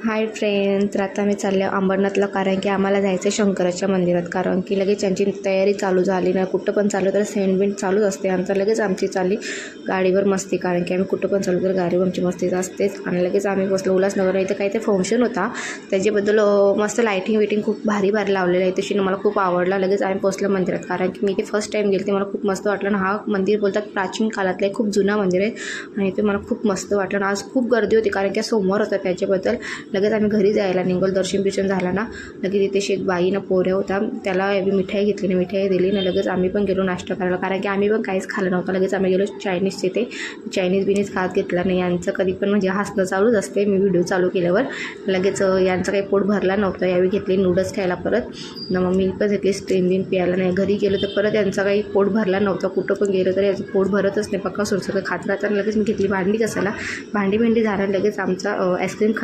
Hi friend, तर आता मी चालले अंबरनाथला, कारण की आम्हाला जायचं आहे शंकराच्या मंदिरात. कारण की लगेच त्यांची तयारी चालू झाली ना, कुठं पण चालू तर सेंड चालूच असते आमचं. लगेच आमची चालली गाडीवर मस्ती, कारण की आम्ही कुठं पण चालू तर गाडीवर आमची मस्तीच असतेच. आणि लगेच आम्ही बसलो उल्हासनगरला. इथं काही ते फंक्शन होता, त्याच्याबद्दल मस्त लायटिंग विटिंग खूप भारी भारी लावलेलं आहे. तशी मला खूप आवडला. लगेच आम्ही पोचलो मंदिरात, कारण की मी ते फर्स्ट टाईम गेले, ते मला खूप मस्त वाटलं. आणि हा मंदिर बोलतात प्राचीन काळातलं आहे, खूप जुना मंदिर आहे आणि ते मला खूप मस्त वाटलं. आणि आज खूप गर्दी होती, कारण की सोमवार होता त्याच्याबद्दल. लगेच आम्ही घरी जायला निघालो. दर्शन झाला ना, लगेच तिथे एक बाईनं पोऱ्या होता, त्याला मिठाई घेतली ना, मिठाई दिली ना, लगेच आम्ही पण गेलो नाश्ता करायला, कारण की आम्ही पण काहीच खाल्लं नव्हतं. लगेच आम्ही गेलो चायनीज. तिथे चायनीज बिनीज खात घेतला नाही. यांचं कधी पण म्हणजे हसणं चालूच असते. मी व्हिडिओ चालू केल्यावर लगेच यांचं काही पोट भरला नव्हतं. यावेळी घेतली नूडल्स खायला परत ना, मग मी पण घेतली स्ट्रीम बिन प्यायला. नाही घरी गेलो तर परत यांचा काही पोट भरला नव्हता. कुठं पण गेलं तर याचं पोट भरतच नाही, पक्का सुरसुरं खात राहताना. लगेच मी घेतली भांडी घासायला. भांडी झालं. लगेच आमचा आईस्क्रीम